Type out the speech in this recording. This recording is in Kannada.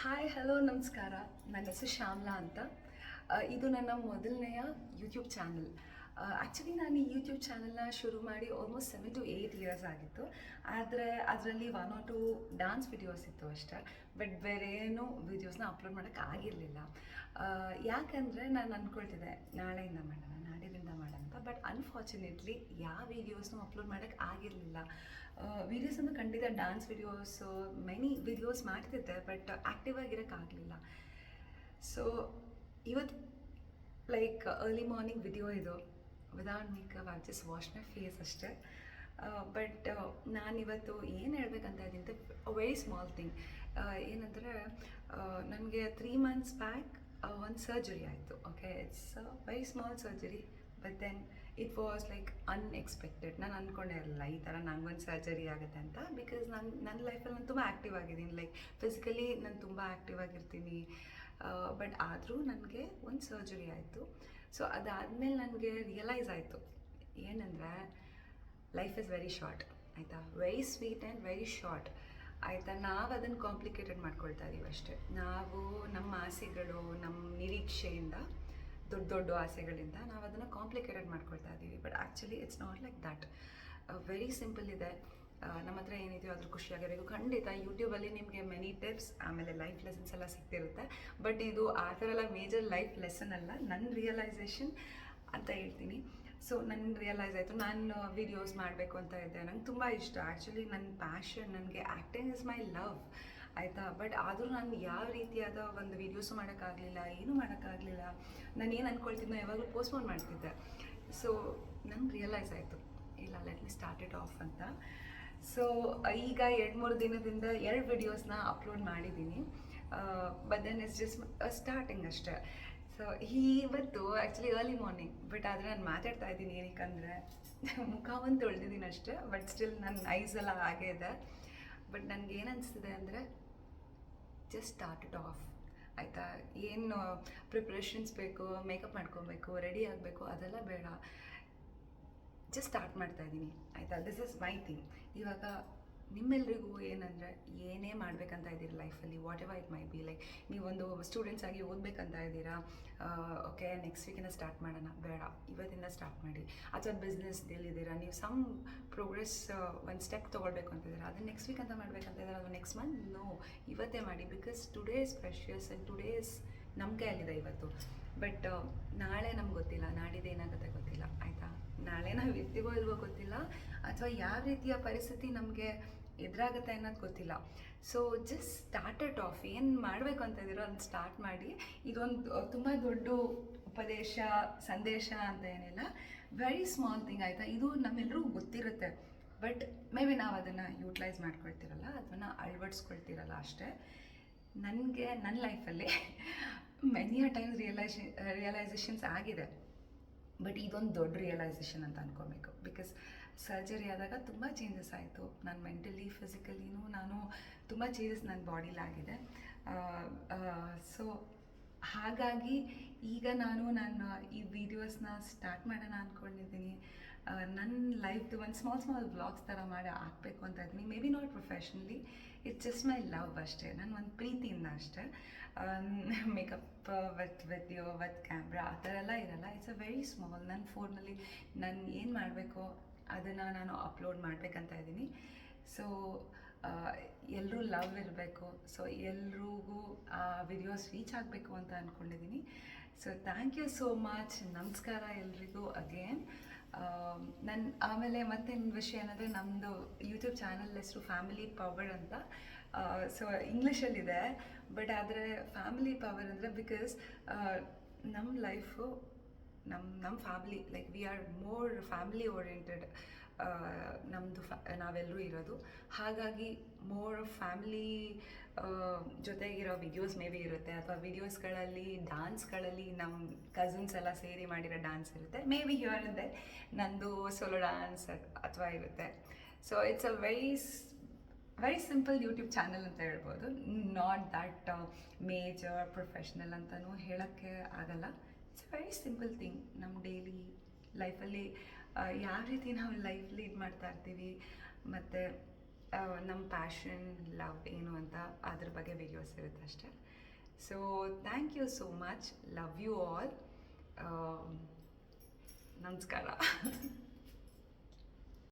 ಹಾಯ್ ಹಲೋ ನಮಸ್ಕಾರ. ನನ್ನ ಹೆಸರು ಶ್ಯಾಮ್ಲಾ ಅಂತ. ಇದು ನನ್ನ ಮೊದಲನೆಯ ಯೂಟ್ಯೂಬ್ ಚಾನಲ್. ಆ್ಯಕ್ಚುಲಿ ನಾನು ಈ ಯೂಟ್ಯೂಬ್ ಚಾನಲ್ನ ಶುರು ಮಾಡಿ ಆಲ್ಮೋಸ್ಟ್ 7 to 8 ಇಯರ್ಸ್ ಆಗಿತ್ತು. ಆದರೆ ಅದರಲ್ಲಿ 1 or 2 ಡ್ಯಾನ್ಸ್ ವಿಡಿಯೋಸ್ ಇತ್ತು ಅಷ್ಟೇ. ಬಟ್ ಬೇರೆ ಏನೂ ವೀಡಿಯೋಸ್ನ ಅಪ್ಲೋಡ್ ಮಾಡೋಕ್ಕೆ ಆಗಿರಲಿಲ್ಲ. ಯಾಕಂದರೆ ನಾನು ಅಂದ್ಕೊಳ್ತಿದ್ದೆ ನಾಳೆಯಿಂದ ಮಾಡೋಣ, ನಾಡಿದಿಂದ ಮಾಡೋಣ ಅಂತ. ಬಟ್ ಅನ್ಫಾರ್ಚುನೇಟ್ಲಿ ಯಾವ ವೀಡಿಯೋಸ್ನೂ ಅಪ್ಲೋಡ್ ಮಾಡೋಕ್ಕೆ ಆಗಿರಲಿಲ್ಲ. ವೀಡಿಯೋಸ್ ಅಂದರೆ ಖಂಡಿತ ಡ್ಯಾನ್ಸ್ ವೀಡಿಯೋಸು ಮೆನಿ ವೀಡಿಯೋಸ್ ಮಾಡ್ತಿದ್ದೆ, ಬಟ್ ಆ್ಯಕ್ಟಿವ್ ಆಗಿರೋಕ್ಕಾಗಲಿಲ್ಲ. ಸೊ ಇವತ್ತು ಲೈಕ್ ಅರ್ಲಿ ಮಾರ್ನಿಂಗ್ ವಿಡಿಯೋ ಇದು. Without makeup I just wash my face ಅಷ್ಟೇ. ಬಟ್ ನಾನಿವತ್ತು ಏನು ಹೇಳ್ಬೇಕಂತ ಇದ್ದೀನಿ, ವೆರಿ ಸ್ಮಾಲ್ ಥಿಂಗ್. ಏನಂದರೆ ನನಗೆ 3 months ಬ್ಯಾಕ್ ಒಂದು ಸರ್ಜರಿ ಆಯಿತು. Okay, it's very small surgery, but then it was like unexpected. ನಾನು ಅಂದ್ಕೊಂಡೇ ಇರಲಿಲ್ಲ ಈ ಥರ ನಂಗೊಂದು ಸರ್ಜರಿ ಆಗುತ್ತೆ ಅಂತ. ಬಿಕಾಸ್ ನನ್ನ ಲೈಫಲ್ಲಿ ನಾನು ತುಂಬ ಆ್ಯಕ್ಟಿವ್ ಆಗಿದ್ದೀನಿ, ಲೈಕ್ ಫಿಸಿಕಲಿ ನಾನು ತುಂಬ ಆ್ಯಕ್ಟಿವ್ ಆಗಿರ್ತೀನಿ. ಬಟ್ ಆದರೂ ನನಗೆ ಒಂದು ಸರ್ಜರಿ ಆಯಿತು. ಸೊ ಅದಾದಮೇಲೆ ನನಗೆ ರಿಯಲೈಸ್ ಆಯಿತು ಏನಂದರೆ ಲೈಫ್ ಇಸ್ ವೆರಿ ಶಾರ್ಟ್, ಆಯಿತಾ. Very sweet and very short, ಆಯಿತಾ. ನಾವು ಅದನ್ನು ಕಾಂಪ್ಲಿಕೇಟೆಡ್ ಮಾಡ್ಕೊಳ್ತಾ ಇದ್ದೀವಿ ಅಷ್ಟೇ. ನಾವು ನಮ್ಮ ಆಸೆಗಳು, ನಮ್ಮ ನಿರೀಕ್ಷೆಯಿಂದ, ದೊಡ್ಡ ದೊಡ್ಡ ಆಸೆಗಳಿಂದ ನಾವು ಅದನ್ನು ಕಾಂಪ್ಲಿಕೇಟೆಡ್ ಮಾಡ್ಕೊಳ್ತಾ ಇದ್ದೀವಿ. But actually it's not like that. Very simple ಇದೆ. ನಮ್ಮ ಹತ್ರ ಏನಿದೆಯೋ ಅದ್ರ ಖುಷಿಯಾಗಿರಬೇಕು. ಖಂಡಿತ ಯೂಟ್ಯೂಬಲ್ಲಿ ನಿಮಗೆ ಮೆನಿ ಟಿಪ್ಸ್ ಆಮೇಲೆ ಲೈಫ್ ಲೆಸನ್ಸ್ ಎಲ್ಲ ಸಿಗ್ತಿರುತ್ತೆ. ಬಟ್ ಇದು ಆ ಥರ ಎಲ್ಲ ಮೇಜರ್ ಲೈಫ್ ಲೆಸನ್ ಅಲ್ಲ, ನನ್ನ ರಿಯಲೈಸೇಷನ್ ಅಂತ ಹೇಳ್ತೀನಿ. ಸೊ ನನ್ನ ರಿಯಲೈಸ್ ಆಯಿತು, ನಾನು ವೀಡಿಯೋಸ್ ಮಾಡಬೇಕು ಅಂತ ಇದ್ದೆ. ನಂಗೆ ತುಂಬ ಇಷ್ಟ ಆ್ಯಕ್ಚುಲಿ, ನನ್ನ ಪ್ಯಾಷನ್, ನನಗೆ ಆ್ಯಕ್ಟಿಂಗ್ ಇಸ್ ಮೈ ಲವ್, ಆಯಿತಾ. ಬಟ್ ಆದರೂ ನಾನು ಯಾವ ರೀತಿಯಾದ ಒಂದು ವೀಡಿಯೋಸು ಮಾಡೋಕ್ಕಾಗಲಿಲ್ಲ, ಏನೂ ಮಾಡೋಕ್ಕಾಗಲಿಲ್ಲ. ನಾನು ಏನು ಅಂದ್ಕೊಳ್ತಿದ್ನೋ ಯಾವಾಗಲೂ ಪೋಸ್ಟ್ಪೋನ್ ಮಾಡ್ತಿದ್ದೆ. ಸೊ ನಂಗೆ ರಿಯಲೈಸ್ ಆಯಿತು, ಇಲ್ಲ, let me start it off ಅಂತ. ಸೊ ಈಗ 2-3 ದಿನದಿಂದ 2 ವಿಡಿಯೋಸ್ನ ಅಪ್ಲೋಡ್ ಮಾಡಿದ್ದೀನಿ. But then it's just starting ಅಷ್ಟೇ. ಸೊ ಇವತ್ತು ಆ್ಯಕ್ಚುಲಿ ಅರ್ಲಿ ಮಾರ್ನಿಂಗ್, ಬಟ್ ಆದರೆ ನಾನು ಮಾತಾಡ್ತಾ ಇದ್ದೀನಿ ಏನಕ್ಕಂದರೆ ಮುಖ ಒಂದು ತೊಳೆದಿದ್ದೀನಿ ಅಷ್ಟೇ. ಬಟ್ ಸ್ಟಿಲ್ ನನ್ನ ಐಸ್ ಎಲ್ಲ ಹಾಗೇ ಇದೆ. ಬಟ್ ನನಗೆ ಏನು ಅನಿಸ್ತಿದೆ ಅಂದರೆ ಜಸ್ಟ್ ಸ್ಟಾರ್ಟ್ ಇಟ್ ಆಫ್, ಆಯಿತಾ. ಏನು ಪ್ರಿಪ್ರೇಷನ್ಸ್ ಬೇಕು, ಮೇಕಪ್ ಮಾಡ್ಕೊಬೇಕು, ರೆಡಿ ಆಗಬೇಕು, ಅದೆಲ್ಲ ಬೇಡ. ಜಸ್ಟ್ ಸ್ಟಾರ್ಟ್ ಮಾಡ್ತಾ ಇದ್ದೀನಿ, ಆಯಿತಾ. This is my thing. ಇವಾಗ ನಿಮ್ಮೆಲ್ರಿಗೂ ಏನಂದರೆ, ಏನೇ ಮಾಡಬೇಕಂತ ಇದ್ದೀರಿ ಲೈಫಲ್ಲಿ, what ever it my B, like ನೀವೊಂದು ಸ್ಟೂಡೆಂಟ್ಸ್ ಆಗಿ ಓದಬೇಕಂತ ಇದ್ದೀರಾ, ಓಕೆ ನೆಕ್ಸ್ಟ್ ವೀಕಿಂದ ಸ್ಟಾರ್ಟ್ ಮಾಡೋಣ, ಬೇಡ ಇವತ್ತಿಂದ ಸ್ಟಾರ್ಟ್ ಮಾಡಿ. ಅಥವಾ ಬಿಸ್ನೆಸ್ದಲ್ಲಿದ್ದೀರಾ, ನೀವು ಸಮ್ ಪ್ರೋಗ್ರೆಸ್ ಒಂದು ಸ್ಟೆಪ್ ತೊಗೊಳ್ಬೇಕು ಅಂತಿದ್ದೀರಾ, ಅದನ್ನು ನೆಕ್ಸ್ಟ್ ವೀಕ್ ಅಂತ ಮಾಡಬೇಕಂತ ಇದ್ದೀರಾ, ಅದು ನೆಕ್ಸ್ಟ್ ಮಂತ್, ನೋ, ಇವತ್ತೇ ಮಾಡಿ. Because today is precious and today is ನಮ್ಮ ಕೈಯಲ್ಲಿದೆ ಇವತ್ತು. ಬಟ್ ನಾಳೆ ನಮ್ಗೆ ಗೊತ್ತಿಲ್ಲ, ನಾಡಿದ್ದು ಏನಾಗುತ್ತೆ ಗೊತ್ತಿಲ್ಲ, ಆಯಿತಾ. ನಾಳೆ ನಾವು ಇರ್ತೀವೋ ಇಲ್ವೋ ಗೊತ್ತಿಲ್ಲ, ಅಥವಾ ಯಾವ ರೀತಿಯ ಪರಿಸ್ಥಿತಿ ನಮಗೆ ಎದುರಾಗುತ್ತೆ ಅನ್ನೋದು ಗೊತ್ತಿಲ್ಲ. So just start it of. ಏನು ಮಾಡಬೇಕು ಅಂತ ಇದ್ದೀರೋ ಅದನ್ನು ಸ್ಟಾರ್ಟ್ ಮಾಡಿ. ಇದೊಂದು ತುಂಬ ದೊಡ್ಡ ಉಪದೇಶ, ಸಂದೇಶ ಅಂತ ಏನಿಲ್ಲ, ವೆರಿ ಸ್ಮಾಲ್ ಥಿಂಗ್, ಆಯಿತಾ. ಇದು ನಮ್ಮೆಲ್ಲರಿಗೂ ಗೊತ್ತಿರುತ್ತೆ, ಬಟ್ ಮೇ ಬಿ ನಾವು ಅದನ್ನು ಯೂಟಿಲೈಸ್ ಮಾಡ್ಕೊಳ್ತಿರಲ್ಲ, ಅದನ್ನು ಅಳವಡಿಸ್ಕೊಳ್ತಿರಲ್ಲ ಅಷ್ಟೇ. ನನಗೆ ನನ್ನ ಲೈಫಲ್ಲಿ ಮೆನಿ ಅ ಟೈಮ್ಸ್ ರಿಯಲೈಸೇಷನ್ಸ್ ಆಗಿದೆ. ಬಟ್ ಇದೊಂದು ದೊಡ್ಡ ರಿಯಲೈಸೇಷನ್ ಅಂತ ಅಂದ್ಕೊಬೇಕು. ಬಿಕಾಸ್ ಸರ್ಜರಿ ಆದಾಗ ತುಂಬ ಚೇಂಜಸ್ ಆಯಿತು. ನಾನು ಮೆಂಟಲಿ, ಫಿಸಿಕಲಿನೂ ನಾನು ತುಂಬ ಚೇಂಜಸ್ ನನ್ನ ಬಾಡಿಲಾಗಿದೆ. ಸೊ ಹಾಗಾಗಿ ಈಗ ನಾನು ಈ ವಿಡಿಯೋಸ್ನ ಸ್ಟಾರ್ಟ್ ಮಾಡೋಣ ಅಂದ್ಕೊಂಡಿದ್ದೀನಿ. ನನ್ನ ಲೈಫ್ದು ಒಂದು ಸ್ಮಾಲ್ ವ್ಲಾಗ್ಸ್ ಥರ ಮಾಡಿ ಹಾಕಬೇಕು ಅಂತ ಇದ್ದೀನಿ. May be not professionally, it's just my love ಅಷ್ಟೇ, ನನ್ನ ಒಂದು ಪ್ರೀತಿಯಿಂದ ಅಷ್ಟೇ. Makeup with video with camera ಆ ಥರ ಎಲ್ಲ ಇರಲ್ಲ. It's a very small. ನನ್ನ ಫೋನಲ್ಲಿ ನಾನು ಏನು ಮಾಡಬೇಕೋ ಅದನ್ನು ನಾನು ಅಪ್ಲೋಡ್ ಮಾಡಬೇಕಂತ ಇದ್ದೀನಿ. ಸೊ ಎಲ್ಲರೂ ಲವ್ ಇರಬೇಕು. ಸೊ ಎಲ್ರಿಗೂ ಆ ವಿಡಿಯೋಸ್ ರೀಚ್ ಆಗಬೇಕು ಅಂತ ಅಂದ್ಕೊಂಡಿದ್ದೀನಿ. So thank you so much. ನಮಸ್ಕಾರ ಎಲ್ರಿಗೂ ಅಗೇನ್. ಆಮೇಲೆ ಮತ್ತೇನು ವಿಷಯ ಏನಂದರೆ, ನಮ್ಮದು ಯೂಟ್ಯೂಬ್ ಚಾನಲ್ ಹೆಸರು ಫ್ಯಾಮಿಲಿ ಪವರ್ ಅಂತ. ಸೊ ಇಂಗ್ಲೀಷಲ್ಲಿದೆ, ಬಟ್ ಆದರೆ ಫ್ಯಾಮಿಲಿ ಪವರ್ ಅಂದರೆ ಬಿಕಾಸ್ ನಮ್ಮ ಲೈಫು, ನಮ್ಮ family, like we are more family oriented. ನಮ್ಮದು ನಾವೆಲ್ಲರೂ ಇರೋದು, ಹಾಗಾಗಿ ಮೋರ್ ಫ್ಯಾಮಿಲಿ ಜೊತೆಗಿರೋ ವಿಡಿಯೋಸ್ ಮೇ ಬಿ ಇರುತ್ತೆ. ಅಥವಾ ವಿಡಿಯೋಸ್ಗಳಲ್ಲಿ, ಡ್ಯಾನ್ಸ್ಗಳಲ್ಲಿ ನಮ್ಮ ಕಸಿನ್ಸ್ ಎಲ್ಲ ಸೇರಿ ಮಾಡಿರೋ ಡ್ಯಾನ್ಸ್ ಇರುತ್ತೆ. ಮೇ ಬಿ ಹಿಯರ್ ಅಂದೆ ನಂದು ಸೋಲೋ ಡ್ಯಾನ್ಸ್ ಅಥವಾ ಇರುತ್ತೆ. So it's a very simple YouTube channel ಅಂತ ಹೇಳ್ಬೋದು. ನಾಟ್ ದ್ಯಾಟ್ ಮೇಜರ್ ಪ್ರೊಫೆಷ್ನಲ್ ಅಂತಲೂ ಹೇಳೋಕ್ಕೆ ಆಗಲ್ಲ. It's a very simple thing. ನಮ್ಮ ಡೈಲಿ ಲೈಫಲ್ಲಿ ಯಾವ ರೀತಿ ನಾವು ಲೈಫ್ ಲೀಡ್ ಮಾಡ್ತಾ ಇರ್ತೀವಿ, ಮತ್ತು ನಮ್ಮ ಪ್ಯಾಷನ್ ಲವ್ ಏನು ಅಂತ ಅದ್ರ ಬಗ್ಗೆ ವಿಡಿಯೋಸ್ ಇರುತ್ತೆ ಅಷ್ಟೇ. So thank you so much, love you all, ನಮಸ್ಕಾರ.